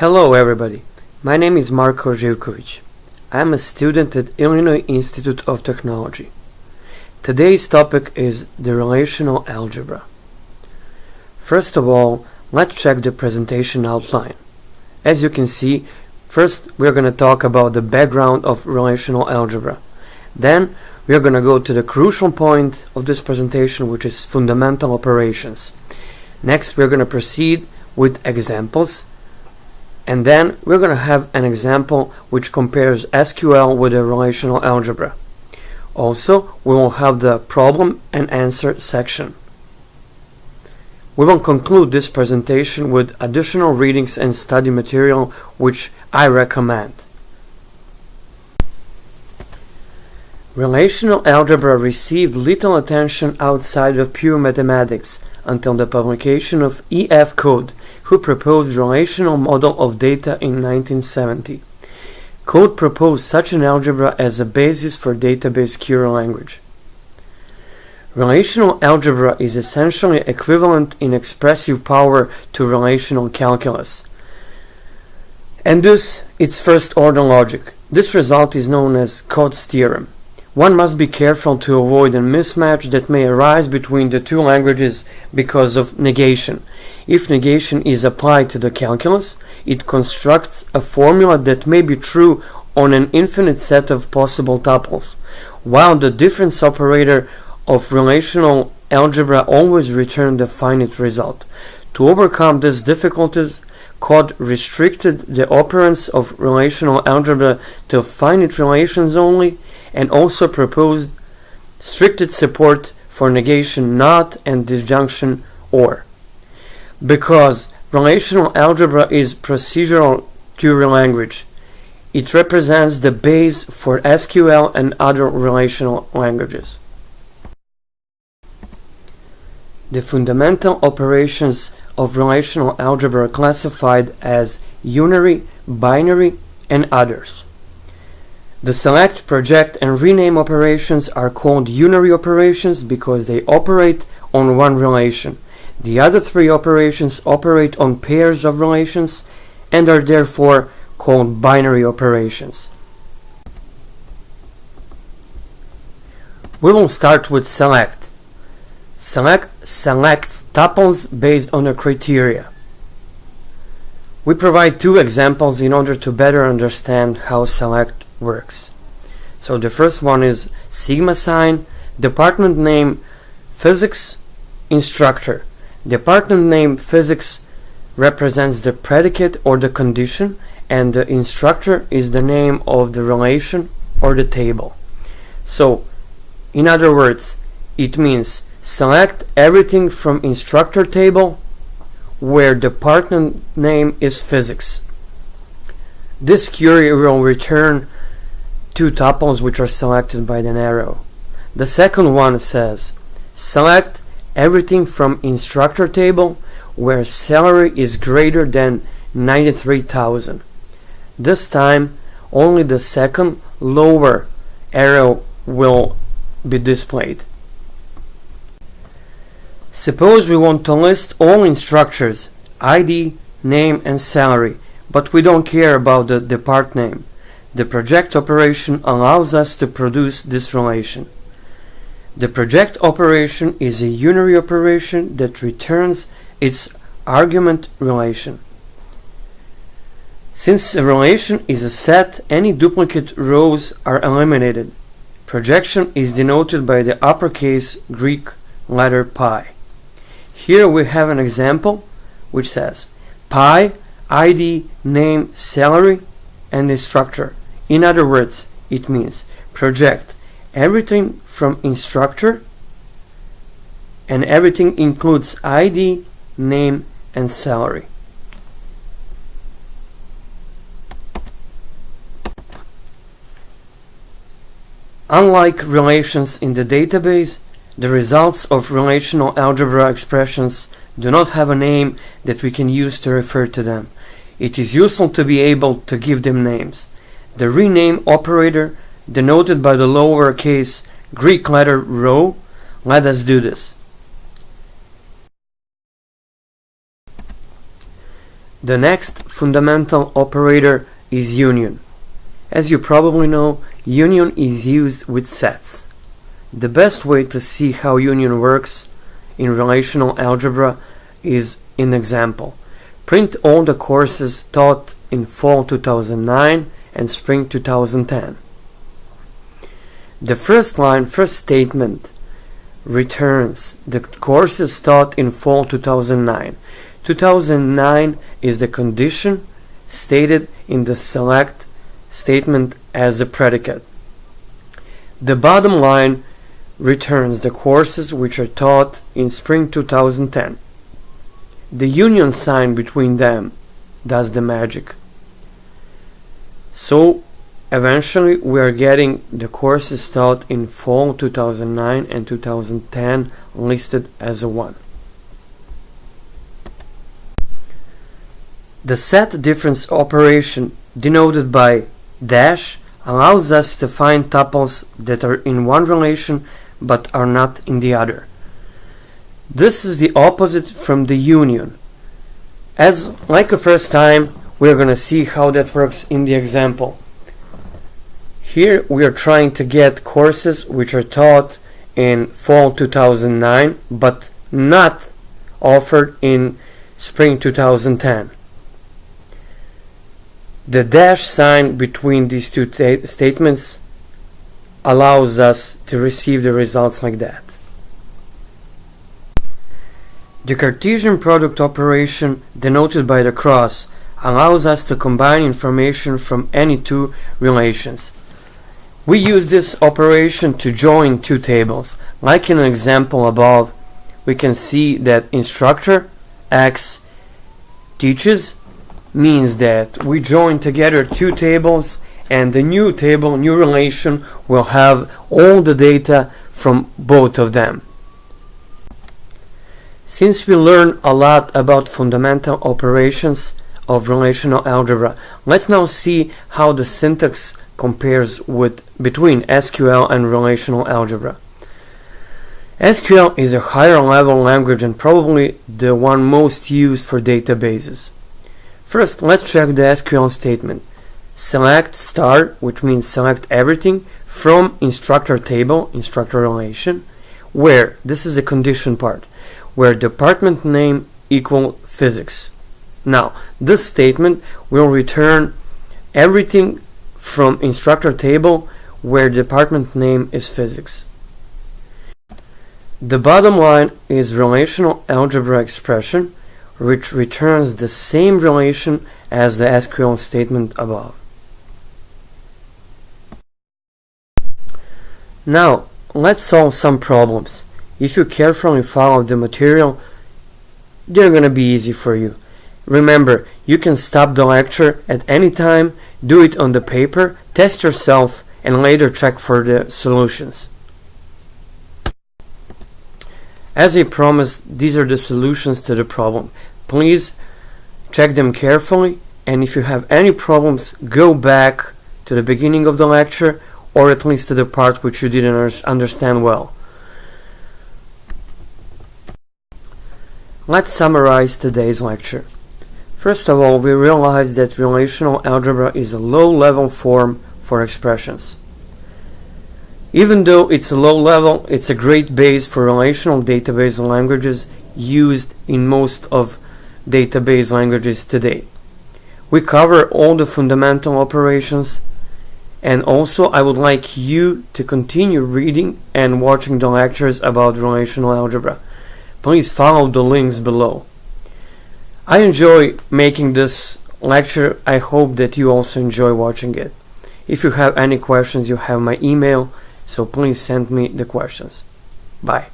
Hello everybody, my name is Marko Zivkovic. I am a student at Illinois Institute of Technology. Today's topic is the relational algebra. First of all, let's check the presentation outline. As you can see, first we're going to talk about the background of relational algebra. Then we're going to go to the crucial point of this presentation, which is fundamental operations. Next we're going to proceed with examples. And then we're going to have an example which compares SQL with a relational algebra. Also, we will have the problem and answer section. We will conclude this presentation with additional readings and study material which I recommend. Relational algebra received little attention outside of pure mathematics until the publication of E.F. Code, who proposed relational model of data in 1970. Code proposed such an algebra as a basis for database query language. Relational algebra is essentially equivalent in expressive power to relational calculus, and thus its first-order logic. This result is known as Code's theorem. One must be careful to avoid a mismatch that may arise between the two languages because of negation. If negation is applied to the calculus, it constructs a formula that may be true on an infinite set of possible tuples, while the difference operator of relational algebra always returns a finite result. To overcome these difficulties, Code restricted the operands of relational algebra to finite relations only, and also proposed stricted support for negation not and disjunction or. Because relational algebra is procedural query language, it represents the base for SQL and other relational languages. The fundamental operations of relational algebra are classified as unary, binary, and others. The select, project, and rename operations are called unary operations because they operate on one relation. The other three operations operate on pairs of relations and are therefore called binary operations. We will start with select. Select selects tuples based on a criteria. We provide two examples in order to better understand how select works. So the first one is sigma sign, department name physics, instructor. Department name physics represents the predicate or the condition, and the instructor is the name of the relation or the table. So in other words, it means select everything from instructor table where department name is physics. This query will return two tuples which are selected by an arrow. The second one says select everything from instructor table where salary is greater than 93,000. This time only the second lower arrow will be displayed. Suppose we want to list all instructors, ID, name and salary, but we don't care about the depart name. The project operation allows us to produce this relation. The project operation is a unary operation that returns its argument relation. Since a relation is a set, any duplicate rows are eliminated. Projection is denoted by the uppercase Greek letter pi. Here we have an example which says pi, ID, name, salary, and instructor. In other words, it means project everything from instructor, and everything includes ID, name, and salary. Unlike relations in the database, the results of relational algebra expressions do not have a name that we can use to refer to them. It is useful to be able to give them names. The rename operator, denoted by the lowercase Greek letter rho, let us do this. The next fundamental operator is union. As you probably know, union is used with sets. The best way to see how union works in relational algebra is an example. Print all the courses taught in fall 2009 and spring 2010. The first statement returns the courses taught in fall 2009. 2009 is the condition stated in the select statement as a predicate. The bottom line returns the courses which are taught in spring 2010. The union sign between them does the magic. So eventually we are getting the courses taught in fall 2009 and 2010 listed as a 1. The set difference operation, denoted by dash, allows us to find tuples that are in one relation but are not in the other. This is the opposite from the union. As like the first time, we're going to see how that works in the example. Here we are trying to get courses which are taught in fall 2009 but not offered in spring 2010. The dash sign between these two statements allows us to receive the results like that. The Cartesian product operation, denoted by the cross, allows us to combine information from any two relations. We use this operation to join two tables. Like in an example above, we can see that instructor X teaches means that we join together two tables, and the new table, new relation, will have all the data from both of them. Since we learned a lot about fundamental operations of relational algebra, let's now see how the syntax compares between SQL and relational algebra. SQL is a higher level language and probably the one most used for databases. First, let's check the SQL statement. Select star, which means select everything, from instructor table, instructor relation, where, this is the condition part, where department name equal physics. Now, this statement will return everything from instructor table where department name is physics. The bottom line is relational algebra expression, which returns the same relation as the SQL statement above. Now, let's solve some problems. If you carefully follow the material, they're going to be easy for you. Remember, you can stop the lecture at any time, do it on the paper, test yourself, and later check for the solutions. As I promised, these are the solutions to the problem. Please check them carefully, and if you have any problems, go back to the beginning of the lecture, or at least to the part which you didn't understand well. Let's summarize today's lecture. First of all, we realized that relational algebra is a low-level form for expressions. Even though it's a low level, it's a great base for relational database languages used in most of database languages today. We cover all the fundamental operations, and also I would like you to continue reading and watching the lectures about relational algebra. Please follow the links below. I enjoy making this lecture. I hope that you also enjoy watching it. If you have any questions, you have my email, so please send me the questions. Bye.